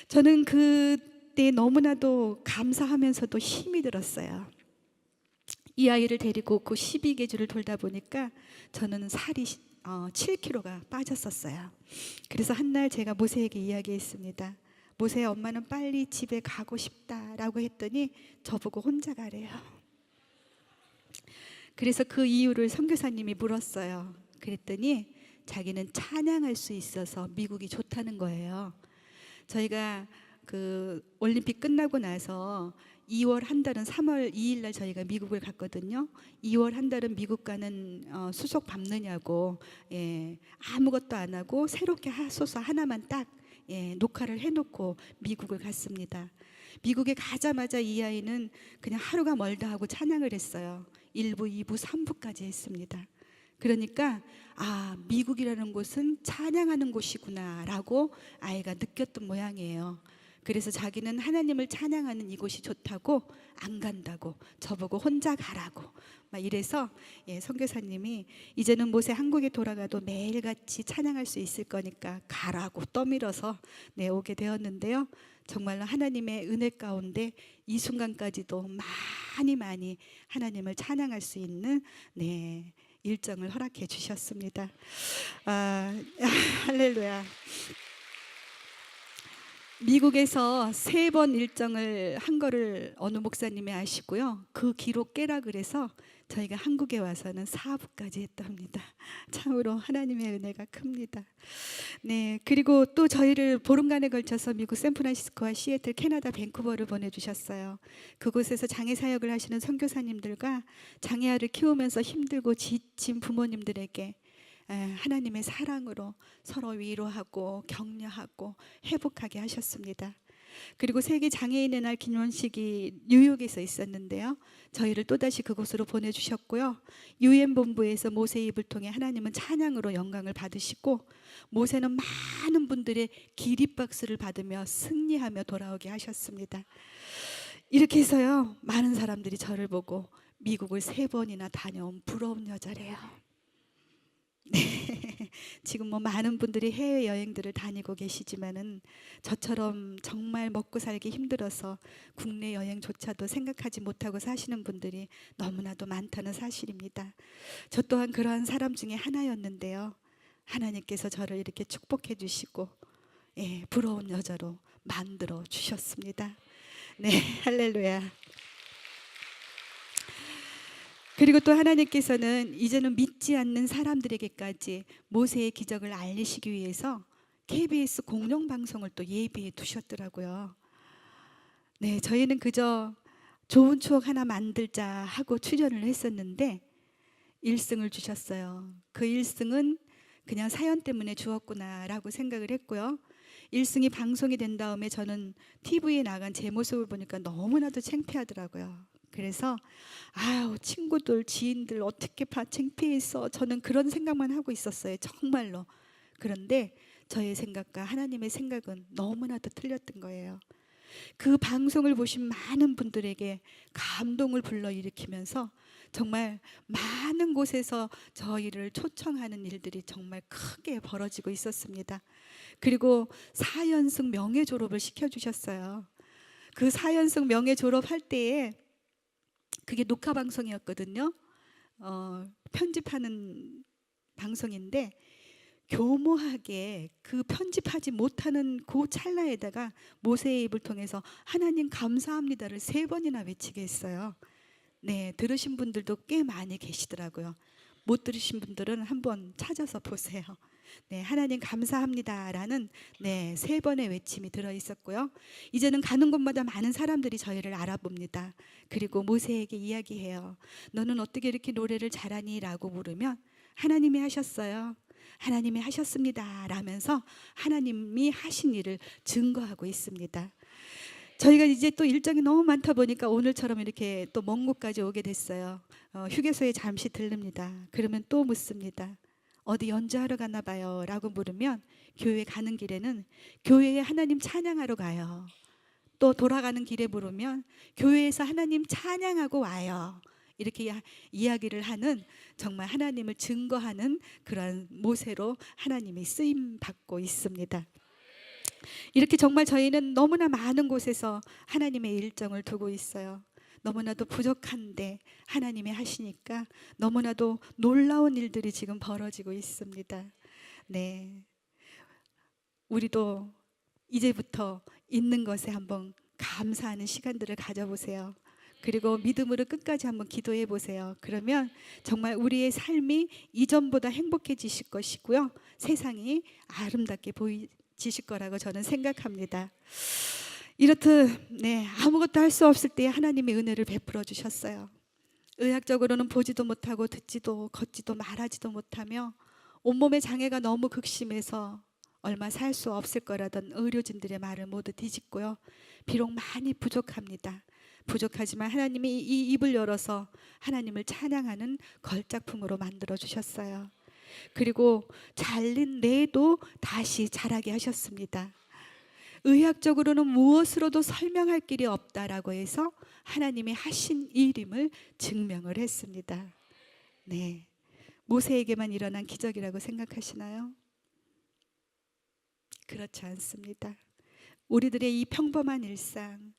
저는 그때 너무나도 감사하면서도 힘이 들었어요. 이 아이를 데리고 그 12개주를 돌다 보니까 저는 살이 7kg가 빠졌었어요. 그래서 한날 제가 모세에게 이야기했습니다. 모세, 엄마는 빨리 집에 가고 싶다라고 했더니 저보고 혼자 가래요. 그래서 그 이유를 선교사님이 물었어요. 그랬더니 자기는 찬양할 수 있어서 미국이 좋다는 거예요. 저희가 그 올림픽 끝나고 나서 2월 한 달은 3월 2일 날 저희가 미국을 갔거든요. 2월 한 달은 미국 가는 수속 밟느냐고 아무것도 안 하고 새롭게 소서 하나만 딱 녹화를 해놓고 미국을 갔습니다. 미국에 가자마자 이 아이는 그냥 하루가 멀다 하고 찬양을 했어요. 1부, 2부, 3부까지 했습니다. 그러니까 미국이라는 곳은 찬양하는 곳이구나 라고 아이가 느꼈던 모양이에요. 그래서 자기는 하나님을 찬양하는 이곳이 좋다고 안 간다고 저보고 혼자 가라고 막 이래서 선교사님이 이제는 모세 한국에 돌아가도 매일같이 찬양할 수 있을 거니까 가라고 떠밀어서 오게 되었는데요. 정말로 하나님의 은혜 가운데 이 순간까지도 많이 하나님을 찬양할 수 있는 일정을 허락해 주셨습니다. 할렐루야. 미국에서 3번 일정을 한 거를 어느 목사님이 아시고요, 그 기록 깨라 그래서 저희가 한국에 와서는 4부까지 했답니다. 참으로 하나님의 은혜가 큽니다. 그리고 또 저희를 보름간에 걸쳐서 미국 샌프란시스코와 시애틀, 캐나다 밴쿠버를 보내주셨어요. 그곳에서 장애 사역을 하시는 선교사님들과 장애아를 키우면서 힘들고 지친 부모님들에게 하나님의 사랑으로 서로 위로하고 격려하고 회복하게 하셨습니다. 그리고 세계 장애인의 날 기념식이 뉴욕에서 있었는데요, 저희를 또다시 그곳으로 보내주셨고요, UN 본부에서 모세 입을 통해 하나님은 찬양으로 영광을 받으시고 모세는 많은 분들의 기립박수를 받으며 승리하며 돌아오게 하셨습니다. 이렇게 해서요, 많은 사람들이 저를 보고 미국을 3번이나 다녀온 부러운 여자래요. 지금 많은 분들이 해외여행들을 다니고 계시지만은 저처럼 정말 먹고 살기 힘들어서 국내 여행조차도 생각하지 못하고 사시는 분들이 너무나도 많다는 사실입니다. 저 또한 그러한 사람 중에 하나였는데요, 하나님께서 저를 이렇게 축복해 주시고 부러운 여자로 만들어 주셨습니다. 할렐루야. 그리고 또 하나님께서는 이제는 믿지 않는 사람들에게까지 모세의 기적을 알리시기 위해서 KBS 공영방송을 또 예비해 두셨더라고요. 저희는 그저 좋은 추억 하나 만들자 하고 출연을 했었는데 1승을 주셨어요. 그 1승은 그냥 사연 때문에 주었구나 라고 생각을 했고요, 1승이 방송이 된 다음에 저는 TV에 나간 제 모습을 보니까 너무나도 창피하더라고요. 그래서 아우 친구들 지인들 어떻게 봐 창피해서 저는 그런 생각만 하고 있었어요. 정말로. 그런데 저의 생각과 하나님의 생각은 너무나도 틀렸던 거예요. 그 방송을 보신 많은 분들에게 감동을 불러일으키면서 정말 많은 곳에서 저희를 초청하는 일들이 정말 크게 벌어지고 있었습니다. 그리고 4연승 명예 졸업을 시켜주셨어요. 그 4연승 명예 졸업할 때에 그게 녹화 방송이었거든요. 편집하는 방송인데 교모하게 그 편집하지 못하는 그 찰나에다가 모세의 입을 통해서 하나님 감사합니다를 3번이나 외치게 했어요. 네, 들으신 분들도 꽤 많이 계시더라고요. 못 들으신 분들은 한번 찾아서 보세요. 네, 하나님 감사합니다라는 3번의 외침이 들어 있었고요. 이제는 가는 곳마다 많은 사람들이 저희를 알아봅니다. 그리고 모세에게 이야기해요. 너는 어떻게 이렇게 노래를 잘하니? 라고 물으면 하나님이 하셨어요. 하나님이 하셨습니다 라면서 하나님이 하신 일을 증거하고 있습니다. 저희가 이제 또 일정이 너무 많다 보니까 오늘처럼 이렇게 또 먼 곳까지 오게 됐어요. 휴게소에 잠시 들릅니다. 그러면 또 묻습니다. 어디 연주하러 가나 봐요 라고 물으면 교회 가는 길에는 교회에 하나님 찬양하러 가요. 또 돌아가는 길에 물으면 교회에서 하나님 찬양하고 와요. 이렇게 이야기를 하는 정말 하나님을 증거하는 그런 모세로 하나님이 쓰임 받고 있습니다. 이렇게 정말 저희는 너무나 많은 곳에서 하나님의 일정을 두고 있어요. 너무나도 부족한데 하나님이 하시니까 너무나도 놀라운 일들이 지금 벌어지고 있습니다. 네, 우리도 이제부터 있는 것에 한번 감사하는 시간들을 가져보세요. 그리고 믿음으로 끝까지 한번 기도해 보세요. 그러면 정말 우리의 삶이 이전보다 행복해지실 것이고요, 세상이 아름답게 보이실 거라고 저는 생각합니다. 이렇듯 아무것도 할 수 없을 때 하나님의 은혜를 베풀어 주셨어요. 의학적으로는 보지도 못하고 듣지도 걷지도 말하지도 못하며 온몸의 장애가 너무 극심해서 얼마 살 수 없을 거라던 의료진들의 말을 모두 뒤집고요, 비록 많이 부족합니다. 부족하지만 하나님이 이 입을 열어서 하나님을 찬양하는 걸작품으로 만들어 주셨어요. 그리고 잘린 뇌도 다시 자라게 하셨습니다. 의학적으로는 무엇으로도 설명할 길이 없다라고 해서 하나님이 하신 일임을 증명을 했습니다. 네, 모세에게만 일어난 기적이라고 생각하시나요? 그렇지 않습니다. 우리들의 이 평범한 일상,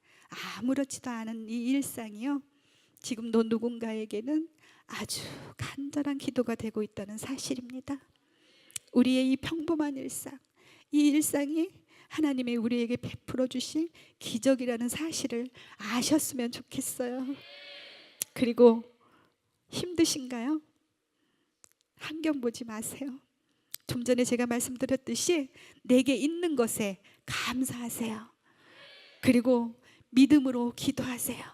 아무렇지도 않은 이 일상이요, 지금도 누군가에게는 아주 간절한 기도가 되고 있다는 사실입니다. 우리의 이 평범한 일상, 이 일상이 하나님의 우리에게 베풀어 주신 기적이라는 사실을 아셨으면 좋겠어요. 그리고 힘드신가요? 환경 보지 마세요. 좀 전에 제가 말씀드렸듯이 내게 있는 것에 감사하세요. 그리고 믿음으로 기도하세요.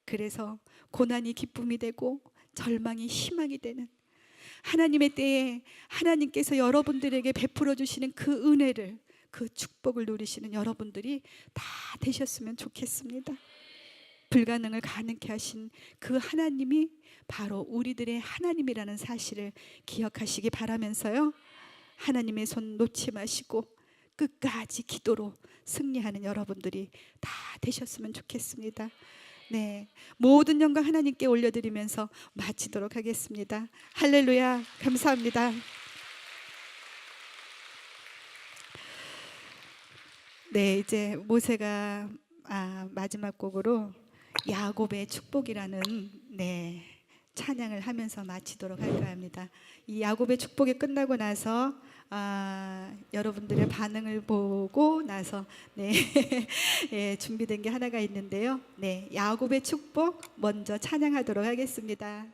그래서 고난이 기쁨이 되고 절망이 희망이 되는 하나님의 때에 하나님께서 여러분들에게 베풀어 주시는 그 은혜를, 그 축복을 누리시는 여러분들이 다 되셨으면 좋겠습니다. 불가능을 가능케 하신 그 하나님이 바로 우리들의 하나님이라는 사실을 기억하시기 바라면서요, 하나님의 손 놓지 마시고 끝까지 기도로 승리하는 여러분들이 다 되셨으면 좋겠습니다. 네, 모든 영광 하나님께 올려드리면서 마치도록 하겠습니다. 할렐루야, 감사합니다. 네, 이제 모세가 마지막 곡으로 야곱의 축복이라는 찬양을 하면서 마치도록 할까 합니다. 이 야곱의 축복이 끝나고 나서 여러분들의 반응을 보고 나서 준비된 게 하나가 있는데요. 야곱의 축복 먼저 찬양하도록 하겠습니다.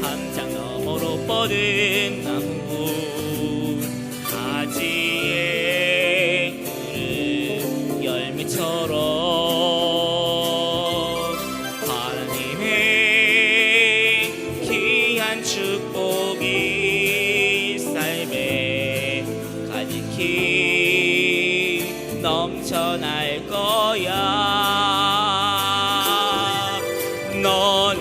담장 힘 넘쳐날 거야. 너는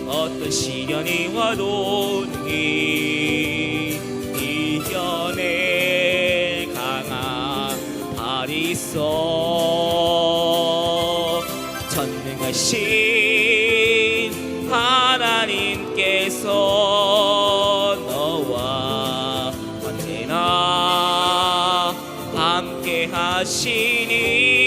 어떤 시련이 와도 이겨낼 강한 발이 있어. 전능하신 하나님께서 너와 언제나 함께 하시니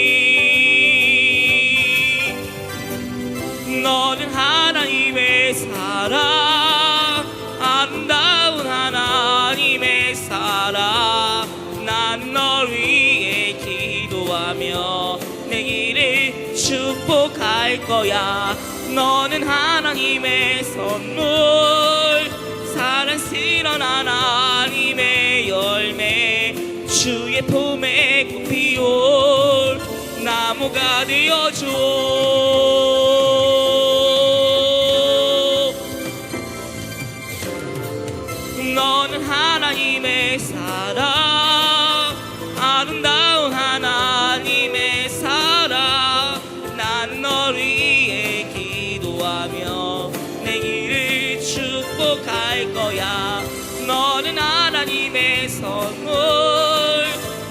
너는 하나님의 사랑, 아름다운 하나님의 사랑. 난 널 위해 기도하며 내 길을 축복할 거야. 너는 하나님의 선물, 사랑스러운 하나님의 열매, 주의 품에 꽃 피울 나무가 되어줘. 너는 하나님의 사랑, 아름다운 하나님의 사랑. 난 널 위해 기도하며 내 길을 축복할 거야. 너는 하나님의 선물,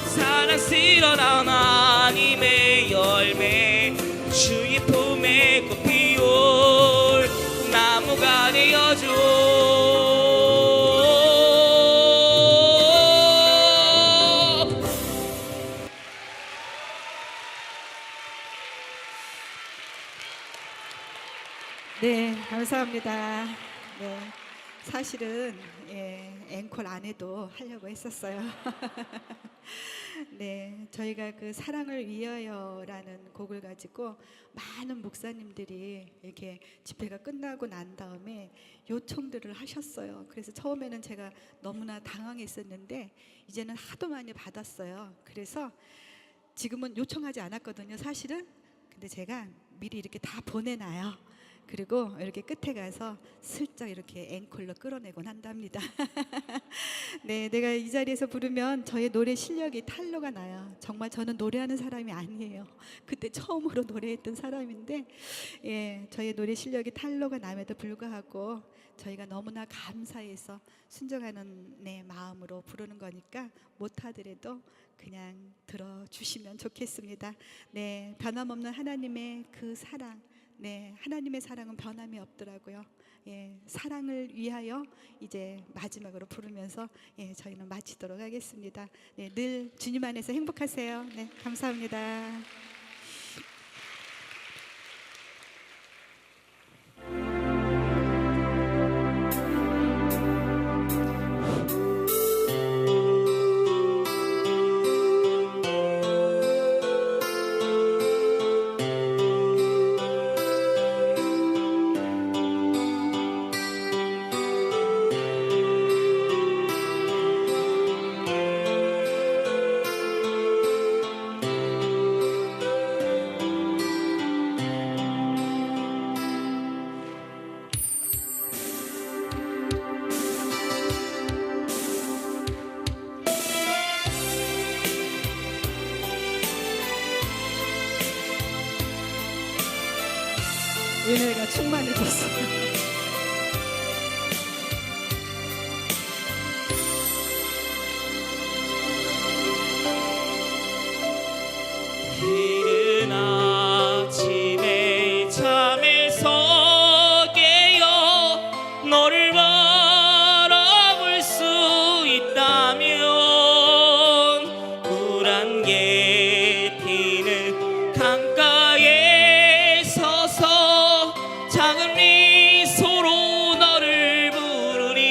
사랑스러운 하나님의 열매, 주의 품에 꽃 피울 나무가 되어줘. 네, 감사합니다. 네, 사실은 앵콜 안 해도 하려고 했었어요. 네, 저희가 그 사랑을 위하여라는 곡을 가지고 많은 목사님들이 이렇게 집회가 끝나고 난 다음에 요청들을 하셨어요. 그래서 처음에는 제가 너무나 당황했었는데 이제는 하도 많이 받았어요. 그래서 지금은 요청하지 않았거든요, 사실은. 근데 제가 미리 이렇게 다 보내놔요. 그리고 이렇게 끝에 가서 슬쩍 이렇게 앵콜로 끌어내곤 한답니다. 네, 내가 이 자리에서 부르면 저의 노래 실력이 탄로가 나요. 정말 저는 노래하는 사람이 아니에요. 그때 처음으로 노래했던 사람인데, 저의 노래 실력이 탄로가 남에도 불구하고 저희가 너무나 감사해서 순종하는 마음으로 부르는 거니까 못하더라도 그냥 들어주시면 좋겠습니다. 네, 변함없는 하나님의 그 사랑, 하나님의 사랑은 변함이 없더라고요. 사랑을 위하여 이제 마지막으로 부르면서 저희는 마치도록 하겠습니다. 늘 주님 안에서 행복하세요. 감사합니다. 은혜가 충만해졌어요. 이른 아침에 잠에서 깨어 너를 바라볼 수 있다면 물 한 개 피는 강가에 서서 작은 미소로 너를 부르니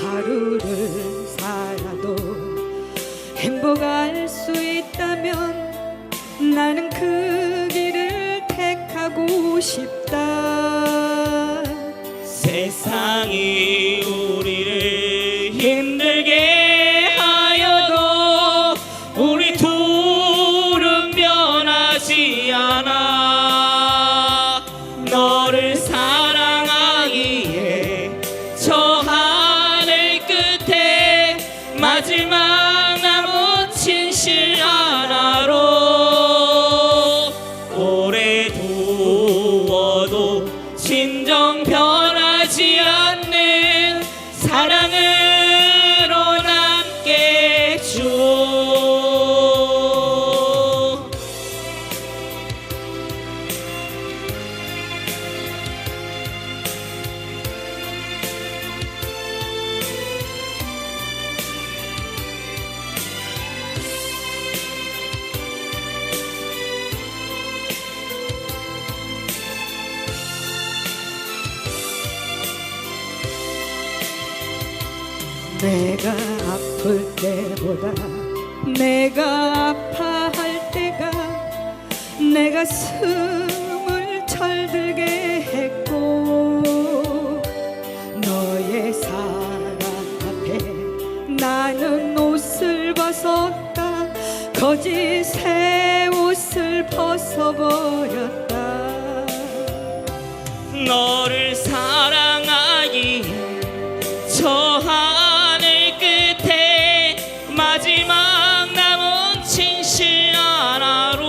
하루를 살아도 행복할 수 있다면 나는 그 길을 택하고 싶다. 세상이 우리를 힘들게 하여도 우리 둘은 변하지 않아. 너를 사랑하기에 저 하늘 내가 아플 때보다 내가 아파할 때가 내가 숨을 철들게 했고 너의 사랑 앞에 나는 옷을 벗었다 거짓의 옷을 벗어버렸다 너를 사랑하기에 저 하늘 끝에 마지막 남은 진실 하나로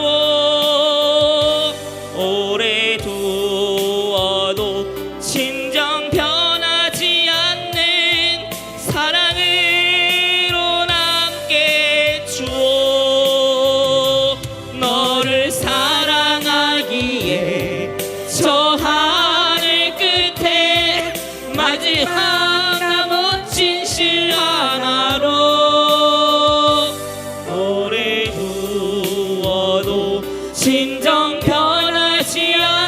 오래 두어도 진정 변하지 않는 사랑으로 남게 주오 너를 사랑하기에 저 하늘 끝에 마지막 남은 진실 하나로 오래 두어도 진정 변하지 않는